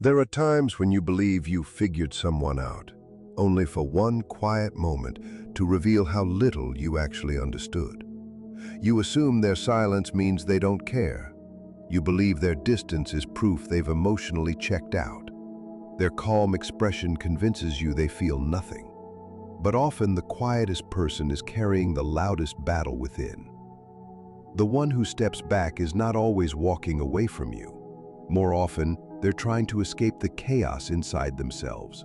There are times when you believe you've figured someone out, only for one quiet moment to reveal how little you actually understood. You assume their silence means they don't care. You believe their distance is proof they've emotionally checked out. Their calm expression convinces you they feel nothing. But often the quietest person is carrying the loudest battle within. The one who steps back is not always walking away from you. More often, they're trying to escape the chaos inside themselves.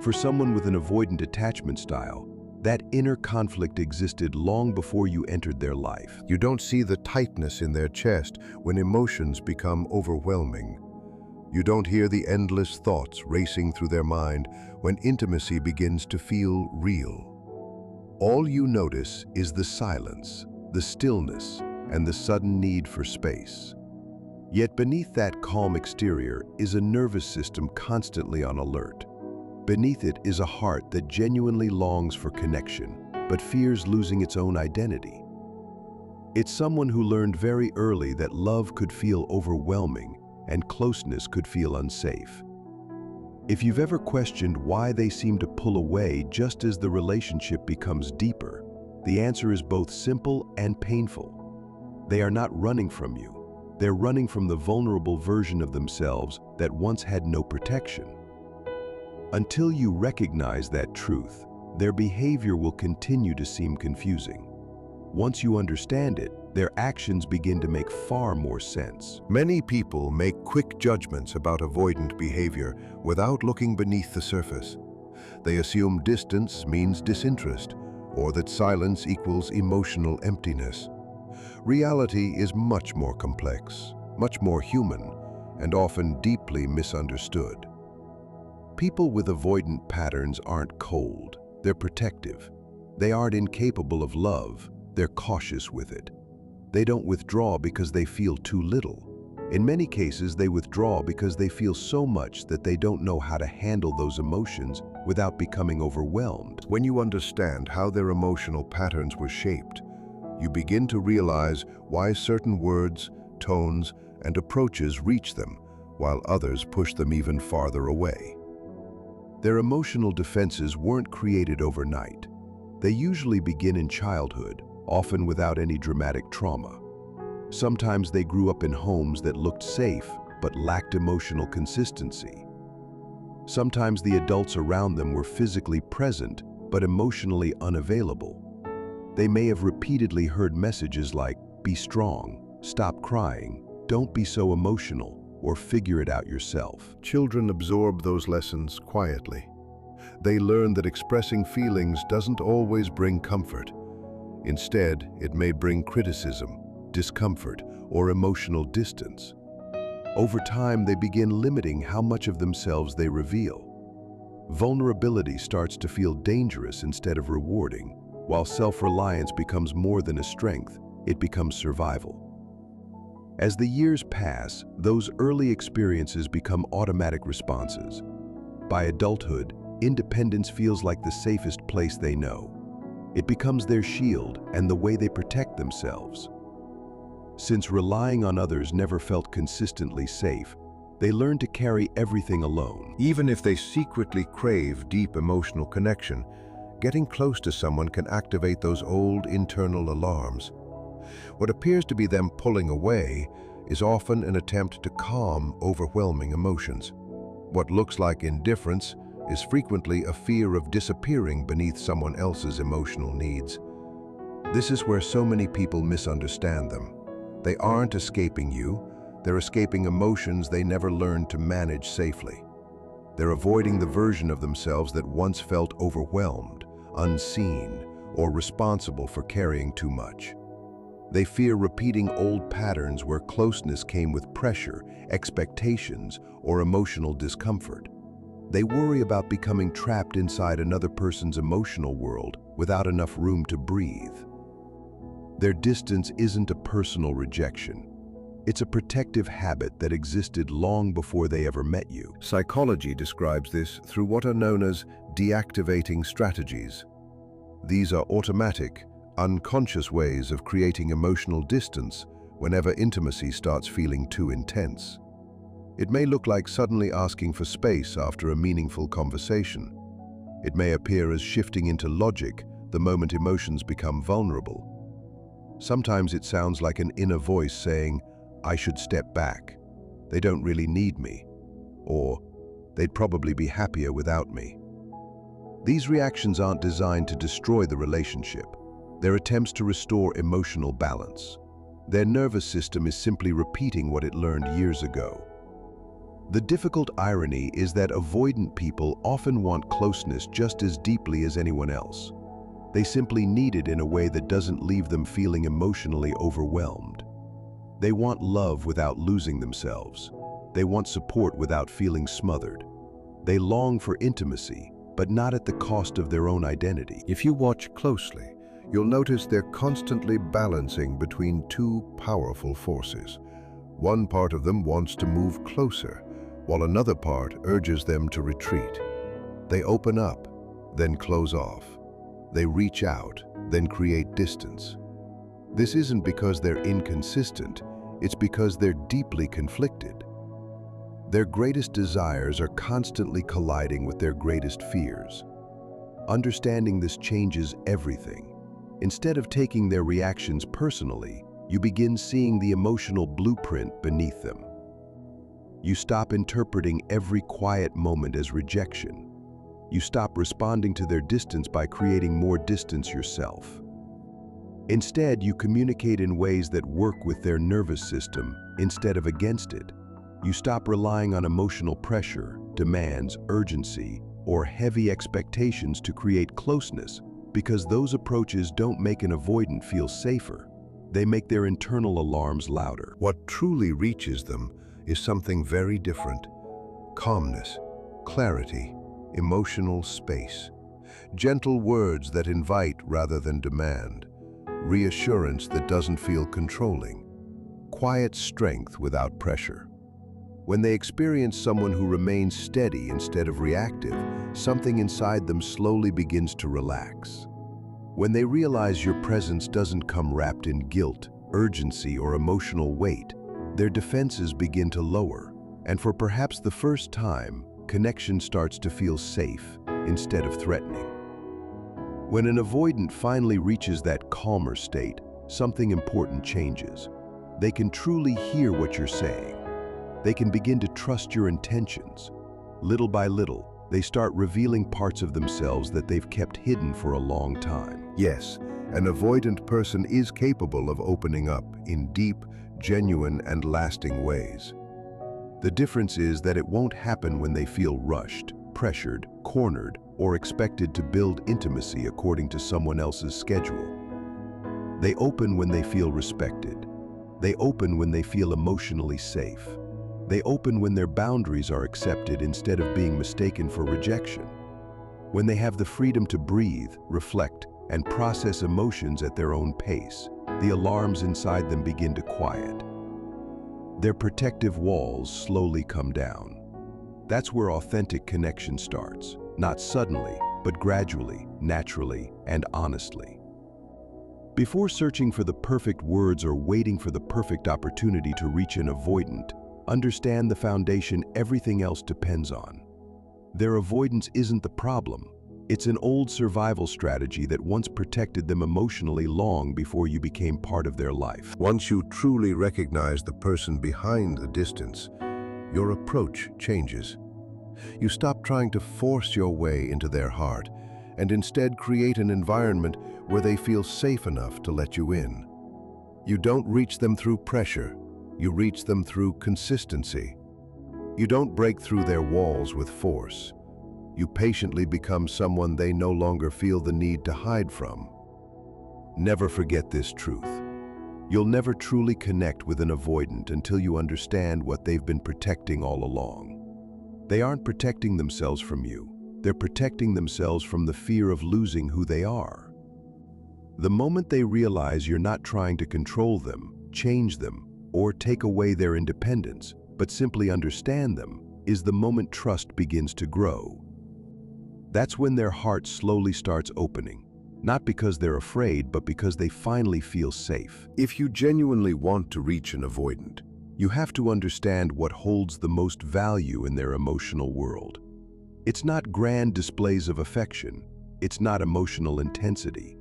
For someone with an avoidant attachment style, that inner conflict existed long before you entered their life. You don't see the tightness in their chest when emotions become overwhelming. You don't hear the endless thoughts racing through their mind when intimacy begins to feel real. All you notice is the silence, the stillness, and the sudden need for space. Yet beneath that calm exterior is a nervous system constantly on alert. Beneath it is a heart that genuinely longs for connection, but fears losing its own identity. It's someone who learned very early that love could feel overwhelming and closeness could feel unsafe. If you've ever questioned why they seem to pull away just as the relationship becomes deeper, the answer is both simple and painful. They are not running from you. They're running from the vulnerable version of themselves that once had no protection. Until you recognize that truth, their behavior will continue to seem confusing. Once you understand it, their actions begin to make far more sense. Many people make quick judgments about avoidant behavior without looking beneath the surface. They assume distance means disinterest, or that silence equals emotional emptiness. Reality is much more complex, much more human, and often deeply misunderstood. People with avoidant patterns aren't cold, they're protective. They aren't incapable of love, they're cautious with it. They don't withdraw because they feel too little. In many cases, they withdraw because they feel so much that they don't know how to handle those emotions without becoming overwhelmed. When you understand how their emotional patterns were shaped, you begin to realize why certain words, tones, and approaches reach them, while others push them even farther away. Their emotional defenses weren't created overnight. They usually begin in childhood, often without any dramatic trauma. Sometimes they grew up in homes that looked safe but lacked emotional consistency. Sometimes the adults around them were physically present but emotionally unavailable. They may have repeatedly heard messages like, "Be strong, stop crying, don't be so emotional, or figure it out yourself." Children absorb those lessons quietly. They learn that expressing feelings doesn't always bring comfort. Instead, it may bring criticism, discomfort, or emotional distance. Over time, they begin limiting how much of themselves they reveal. Vulnerability starts to feel dangerous instead of rewarding. While self-reliance becomes more than a strength, it becomes survival. As the years pass, those early experiences become automatic responses. By adulthood, independence feels like the safest place they know. It becomes their shield and the way they protect themselves. Since relying on others never felt consistently safe, they learn to carry everything alone. Even if they secretly crave deep emotional connection, getting close to someone can activate those old internal alarms. What appears to be them pulling away is often an attempt to calm overwhelming emotions. What looks like indifference is frequently a fear of disappearing beneath someone else's emotional needs. This is where so many people misunderstand them. They aren't escaping you, they're escaping emotions they never learned to manage safely. They're avoiding the version of themselves that once felt overwhelmed, unseen, or responsible for carrying too much. They fear repeating old patterns where closeness came with pressure, expectations, or emotional discomfort. They worry about becoming trapped inside another person's emotional world without enough room to breathe. Their distance isn't a personal rejection. It's a protective habit that existed long before they ever met you. Psychology describes this through what are known as deactivating strategies. These are automatic, unconscious ways of creating emotional distance whenever intimacy starts feeling too intense. It may look like suddenly asking for space after a meaningful conversation. It may appear as shifting into logic the moment emotions become vulnerable. Sometimes it sounds like an inner voice saying, "I should step back. They don't really need me," or "They'd probably be happier without me." These reactions aren't designed to destroy the relationship. They're attempts to restore emotional balance. Their nervous system is simply repeating what it learned years ago. The difficult irony is that avoidant people often want closeness just as deeply as anyone else. They simply need it in a way that doesn't leave them feeling emotionally overwhelmed. They want love without losing themselves. They want support without feeling smothered. They long for intimacy, but not at the cost of their own identity. If you watch closely, you'll notice they're constantly balancing between two powerful forces. One part of them wants to move closer, while another part urges them to retreat. They open up, then close off. They reach out, then create distance. This isn't because they're inconsistent, it's because they're deeply conflicted. Their greatest desires are constantly colliding with their greatest fears. Understanding this changes everything. Instead of taking their reactions personally, you begin seeing the emotional blueprint beneath them. You stop interpreting every quiet moment as rejection. You stop responding to their distance by creating more distance yourself. Instead, you communicate in ways that work with their nervous system instead of against it. You stop relying on emotional pressure, demands, urgency, or heavy expectations to create closeness, because those approaches don't make an avoidant feel safer. They make their internal alarms louder. What truly reaches them is something very different: calmness, clarity, emotional space, gentle words that invite rather than demand, reassurance that doesn't feel controlling, quiet strength without pressure. When they experience someone who remains steady instead of reactive, something inside them slowly begins to relax. When they realize your presence doesn't come wrapped in guilt, urgency, or emotional weight, their defenses begin to lower, and for perhaps the first time, connection starts to feel safe instead of threatening. When an avoidant finally reaches that calmer state, something important changes. They can truly hear what you're saying. They can begin to trust your intentions. Little by little, they start revealing parts of themselves that they've kept hidden for a long time. Yes, an avoidant person is capable of opening up in deep, genuine, and lasting ways. The difference is that it won't happen when they feel rushed, pressured, cornered, or expected to build intimacy according to someone else's schedule. They open when they feel respected. They open when they feel emotionally safe. They open when their boundaries are accepted instead of being mistaken for rejection. When they have the freedom to breathe, reflect, and process emotions at their own pace, the alarms inside them begin to quiet. Their protective walls slowly come down. That's where authentic connection starts, not suddenly, but gradually, naturally, and honestly. Before searching for the perfect words or waiting for the perfect opportunity to reach an avoidant, understand the foundation everything else depends on. Their avoidance isn't the problem. It's an old survival strategy that once protected them emotionally long before you became part of their life. Once you truly recognize the person behind the distance, your approach changes. You stop trying to force your way into their heart and instead create an environment where they feel safe enough to let you in. You don't reach them through pressure. You reach them through consistency. You don't break through their walls with force. You patiently become someone they no longer feel the need to hide from. Never forget this truth. You'll never truly connect with an avoidant until you understand what they've been protecting all along. They aren't protecting themselves from you. They're protecting themselves from the fear of losing who they are. The moment they realize you're not trying to control them, change them, or take away their independence, but simply understand them, is the moment trust begins to grow. That's when their heart slowly starts opening, not because they're afraid, but because they finally feel safe. If you genuinely want to reach an avoidant, You have to understand what holds the most value in their emotional world. It's not grand displays of affection, it's not emotional intensity,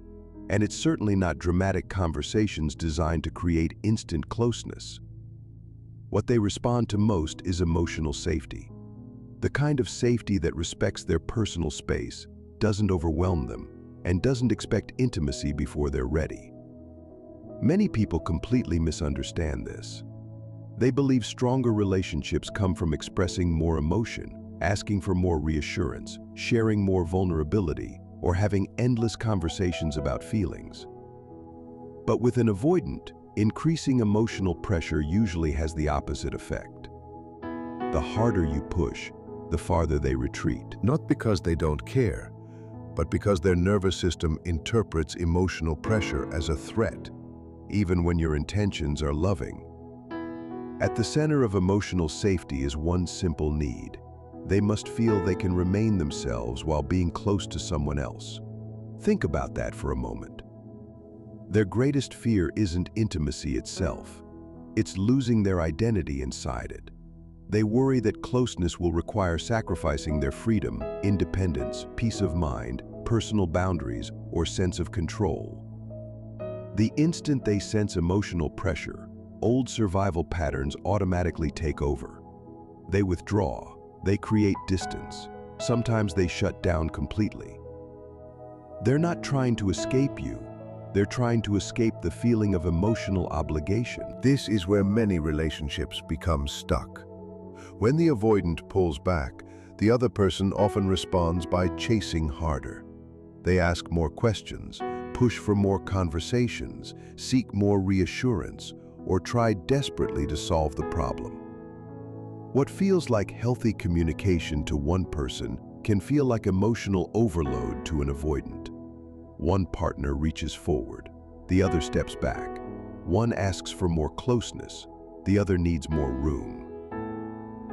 and it's certainly not dramatic conversations designed to create instant closeness. What they respond to most is emotional safety. The kind of safety that respects their personal space, doesn't overwhelm them, and doesn't expect intimacy before they're ready. Many people completely misunderstand this. They believe stronger relationships come from expressing more emotion, asking for more reassurance, sharing more vulnerability, or having endless conversations about feelings. But with an avoidant, increasing emotional pressure usually has the opposite effect. The harder you push, the farther they retreat. Not because they don't care, but because their nervous system interprets emotional pressure as a threat, even when your intentions are loving. At the center of emotional safety is one simple need. They must feel they can remain themselves while being close to someone else. Think about that for a moment. Their greatest fear isn't intimacy itself. It's losing their identity inside it. They worry that closeness will require sacrificing their freedom, independence, peace of mind, personal boundaries, or sense of control. The instant they sense emotional pressure, old survival patterns automatically take over. They withdraw, they create distance. Sometimes they shut down completely. They're not trying to escape you. They're trying to escape the feeling of emotional obligation. This is where many relationships become stuck. When the avoidant pulls back, the other person often responds by chasing harder. They ask more questions, push for more conversations, seek more reassurance, or try desperately to solve the problem. What feels like healthy communication to one person can feel like emotional overload to an avoidant. One partner reaches forward, the other steps back. One asks for more closeness, the other needs more room.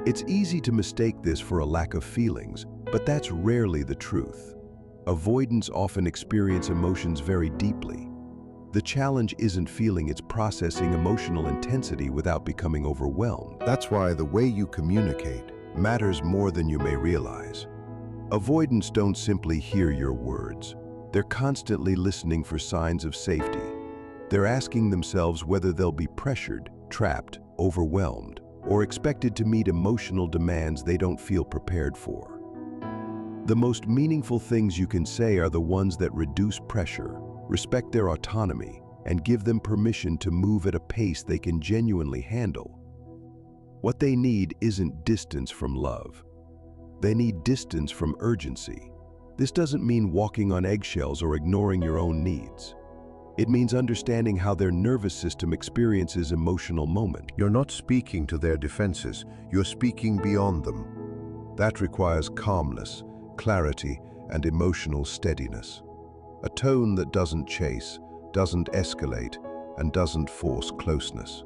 It's easy to mistake this for a lack of feelings, but that's rarely the truth. Avoidants often experience emotions very deeply. The challenge isn't feeling, it's processing emotional intensity without becoming overwhelmed. That's why the way you communicate Matters more than you may realize. Avoidants don't simply hear your words. They're constantly listening for signs of safety. They're asking themselves whether they'll be pressured, trapped, overwhelmed, or expected to meet emotional demands they don't feel prepared for. The most meaningful things you can say are the ones that reduce pressure, respect their autonomy, and give them permission to move at a pace they can genuinely handle. What they need isn't distance from love. They need distance from urgency. This doesn't mean walking on eggshells or ignoring your own needs. It means understanding how their nervous system experiences emotional moment. You're not speaking to their defenses, you're speaking beyond them. That requires calmness, clarity, and emotional steadiness. A tone that doesn't chase, doesn't escalate, and doesn't force closeness.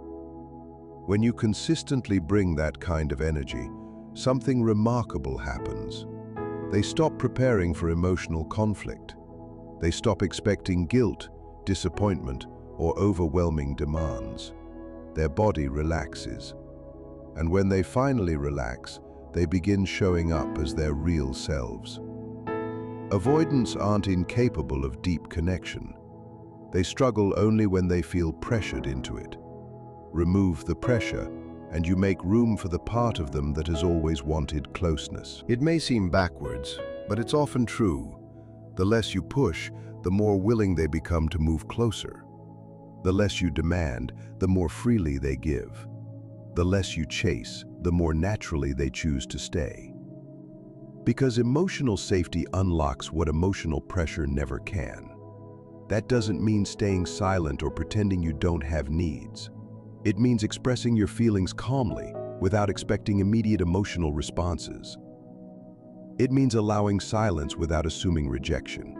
When you consistently bring that kind of energy, something remarkable happens. They stop preparing for emotional conflict. They stop expecting guilt, disappointment, or overwhelming demands. Their body relaxes. And when they finally relax, they begin showing up as their real selves. Avoidants aren't incapable of deep connection. They struggle only when they feel pressured into it. Remove the pressure, and you make room for the part of them that has always wanted closeness. It may seem backwards, but it's often true. The less you push, the more willing they become to move closer. The less you demand, the more freely they give. The less you chase, the more naturally they choose to stay. Because emotional safety unlocks what emotional pressure never can. That doesn't mean staying silent or pretending you don't have needs. It means expressing your feelings calmly, without expecting immediate emotional responses. It means allowing silence without assuming rejection.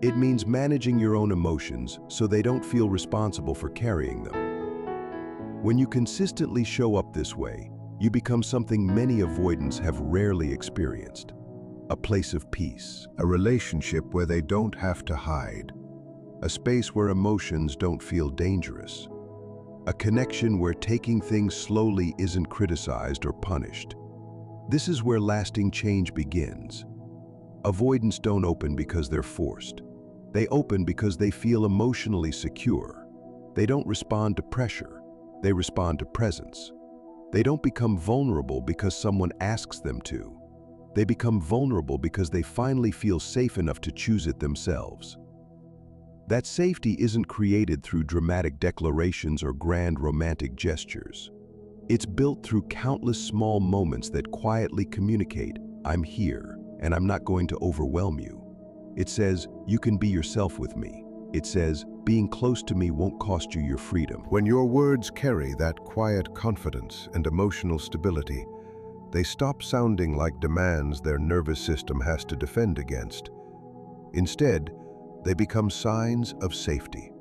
It means managing your own emotions so they don't feel responsible for carrying them. When you consistently show up this way, you become something many avoidants have rarely experienced: a place of peace. A relationship where they don't have to hide. A space where emotions don't feel dangerous. a connection where taking things slowly isn't criticized or punished. This is where lasting change begins. Avoidants don't open because they're forced. They open because they feel emotionally secure. They don't respond to pressure. They respond to presence. They don't become vulnerable because someone asks them to. They become vulnerable because they finally feel safe enough to choose it themselves. That safety isn't created through dramatic declarations or grand romantic gestures. It's built through countless small moments that quietly communicate, "I'm here, and I'm not going to overwhelm you." It says, "You can be yourself with me." It says, "Being close to me won't cost you your freedom." When your words carry that quiet confidence and emotional stability, they stop sounding like demands their nervous system has to defend against. Instead, they become signs of safety.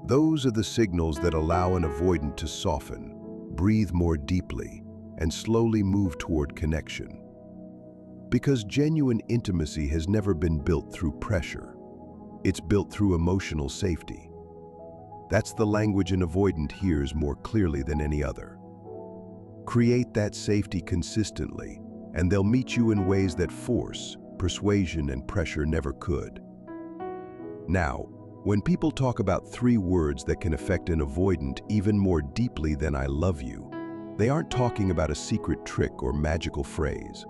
Those are the signals that allow an avoidant to soften, breathe more deeply, and slowly move toward connection. Because genuine intimacy has never been built through pressure. It's built through emotional safety. That's the language an avoidant hears more clearly than any other. Create that safety consistently, and they'll meet you in ways that force, persuasion, and pressure never could. Now, when people talk about 3 words that can affect an avoidant even more deeply than "I love you," they aren't talking about a secret trick or magical phrase.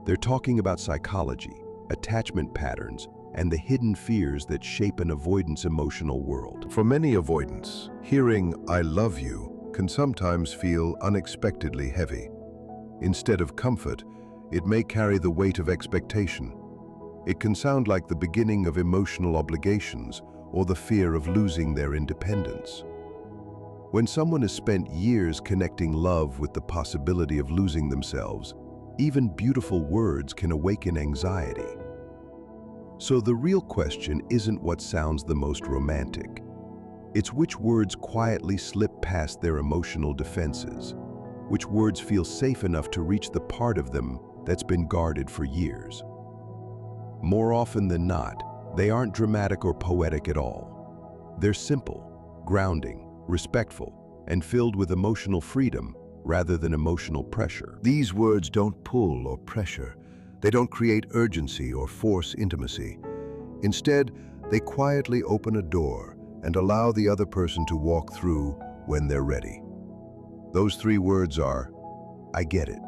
They're talking about psychology, attachment patterns, and the hidden fears that shape an avoidant's emotional world. For many avoidants, hearing "I love you" can sometimes feel unexpectedly heavy. Instead of comfort, it may carry the weight of expectation. It can sound like the beginning of emotional obligations or the fear of losing their independence. When someone has spent years connecting love with the possibility of losing themselves, even beautiful words can awaken anxiety. So the real question isn't what sounds the most romantic. It's which words quietly slip past their emotional defenses, which words feel safe enough to reach the part of them that's been guarded for years. More often than not, they aren't dramatic or poetic at all. They're simple, grounding, respectful, and filled with emotional freedom rather than emotional pressure. These words don't pull or pressure. They don't create urgency or force intimacy. Instead, they quietly open a door and allow the other person to walk through when they're ready. Those 3 words are, "I get it."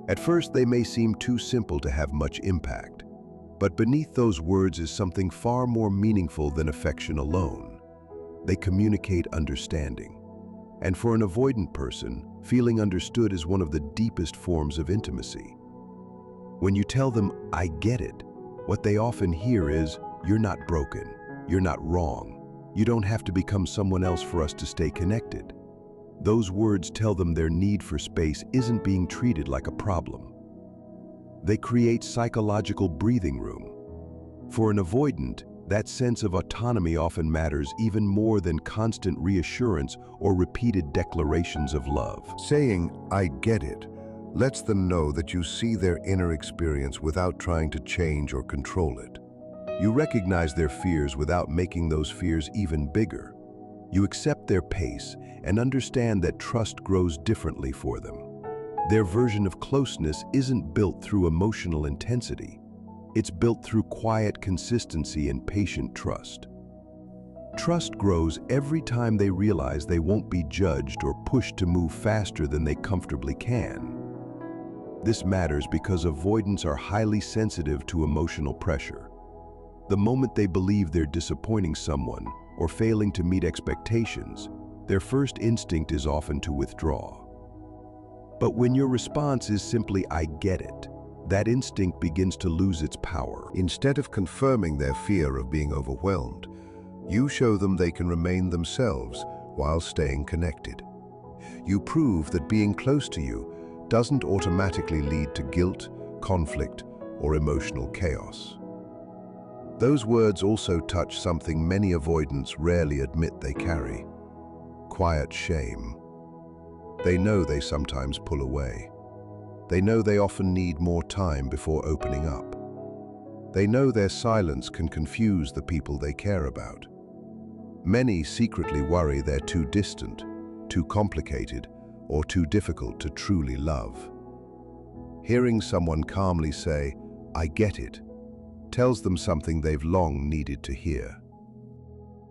At first, they may seem too simple to have much impact. But beneath those words is something far more meaningful than affection alone. They communicate understanding. And for an avoidant person, feeling understood is one of the deepest forms of intimacy. When you tell them, "I get it," what they often hear is, "You're not broken. You're not wrong. You don't have to become someone else for us to stay connected." Those words tell them their need for space isn't being treated like a problem. They create psychological breathing room. For an avoidant, that sense of autonomy often matters even more than constant reassurance or repeated declarations of love. Saying "I get it" lets them know that you see their inner experience without trying to change or control it. You recognize their fears without making those fears even bigger. You accept their pace and understand that trust grows differently for them. Their version of closeness isn't built through emotional intensity. It's built through quiet consistency and patient trust. Trust grows every time they realize they won't be judged or pushed to move faster than they comfortably can. This matters because avoidants are highly sensitive to emotional pressure. The moment they believe they're disappointing someone or failing to meet expectations, their first instinct is often to withdraw. But when your response is simply "I get it," that instinct begins to lose its power. Instead of confirming their fear of being overwhelmed, you show them they can remain themselves while staying connected. You prove that being close to you doesn't automatically lead to guilt, conflict, or emotional chaos. Those words also touch something many avoidants rarely admit they carry: quiet shame. They know they sometimes pull away. They know they often need more time before opening up. They know their silence can confuse the people they care about. Many secretly worry they're too distant, too complicated, or too difficult to truly love. Hearing someone calmly say, "I get it," tells them something they've long needed to hear.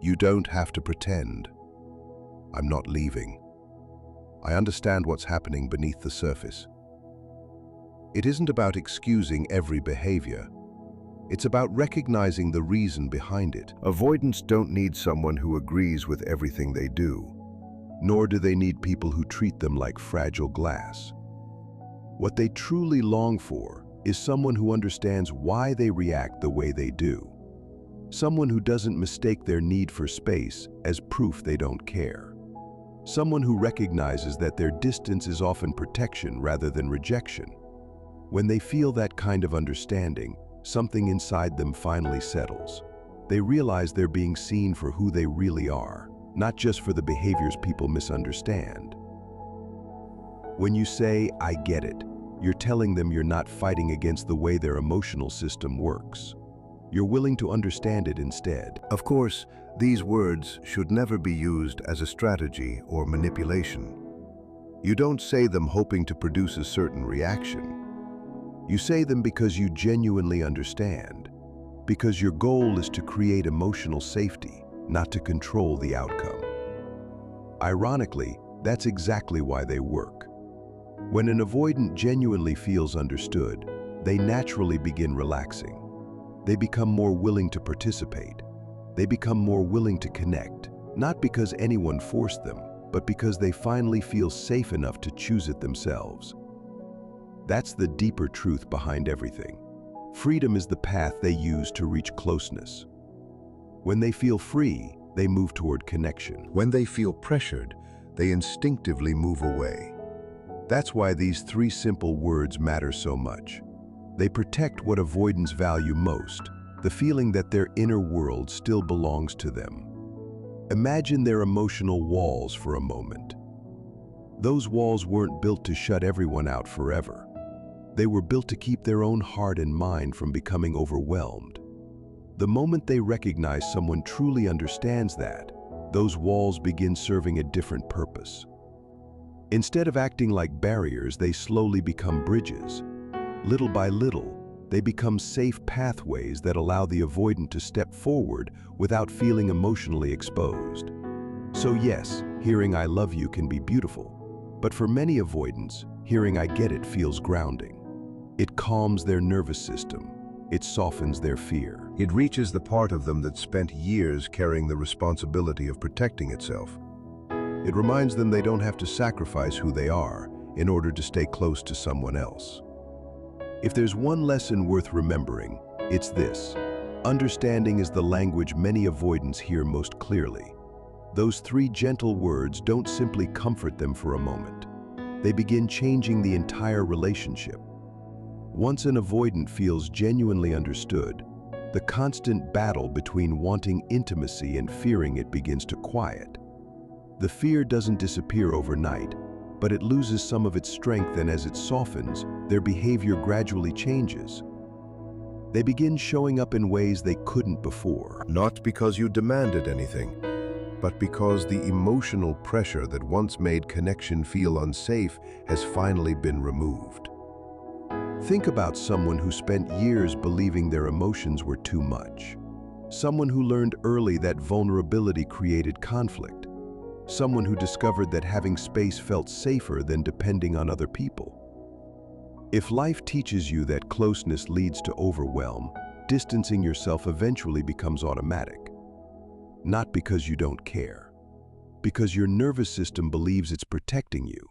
You don't have to pretend. I'm not leaving. I understand what's happening beneath the surface. It isn't about excusing every behavior. It's about recognizing the reason behind it. Avoidants don't need someone who agrees with everything they do. Nor do they need people who treat them like fragile glass. What they truly long for is someone who understands why they react the way they do. Someone who doesn't mistake their need for space as proof they don't care. Someone who recognizes that their distance is often protection rather than rejection. When they feel that kind of understanding, something inside them finally settles. They realize they're being seen for who they really are, not just for the behaviors people misunderstand. When you say, "I get it," you're telling them you're not fighting against the way their emotional system works. You're willing to understand it instead. Of course, these words should never be used as a strategy or manipulation. You don't say them hoping to produce a certain reaction. You say them because you genuinely understand, because your goal is to create emotional safety, not to control the outcome. Ironically, that's exactly why they work. When an avoidant genuinely feels understood, they naturally begin relaxing. They become more willing to participate. They become more willing to connect, not because anyone forced them, but because they finally feel safe enough to choose it themselves. That's the deeper truth behind everything. Freedom is the path they use to reach closeness. When they feel free, they move toward connection. When they feel pressured, they instinctively move away. That's why these three simple words matter so much. They protect what avoidants value most, the feeling that their inner world still belongs to them. Imagine their emotional walls for a moment. Those walls weren't built to shut everyone out forever. They were built to keep their own heart and mind from becoming overwhelmed. The moment they recognize someone truly understands that, those walls begin serving a different purpose. Instead of acting like barriers, they slowly become bridges. Little by little, they become safe pathways that allow the avoidant to step forward without feeling emotionally exposed. So yes, hearing "I love you" can be beautiful, but for many avoidants, hearing "I get it" feels grounding. It calms their nervous system. It softens their fear. It reaches the part of them that spent years carrying the responsibility of protecting itself. It reminds them they don't have to sacrifice who they are in order to stay close to someone else. If there's one lesson worth remembering, it's this. Understanding is the language many avoidants hear most clearly. Those three gentle words don't simply comfort them for a moment. They begin changing the entire relationship. Once an avoidant feels genuinely understood, the constant battle between wanting intimacy and fearing it begins to quiet. The fear doesn't disappear overnight, but it loses some of its strength, and as it softens, their behavior gradually changes. They begin showing up in ways they couldn't before. Not because you demanded anything, but because the emotional pressure that once made connection feel unsafe has finally been removed. Think about someone who spent years believing their emotions were too much. Someone who learned early that vulnerability created conflict. Someone who discovered that having space felt safer than depending on other people. If life teaches you that closeness leads to overwhelm, distancing yourself eventually becomes automatic. Not because you don't care, because your nervous system believes it's protecting you.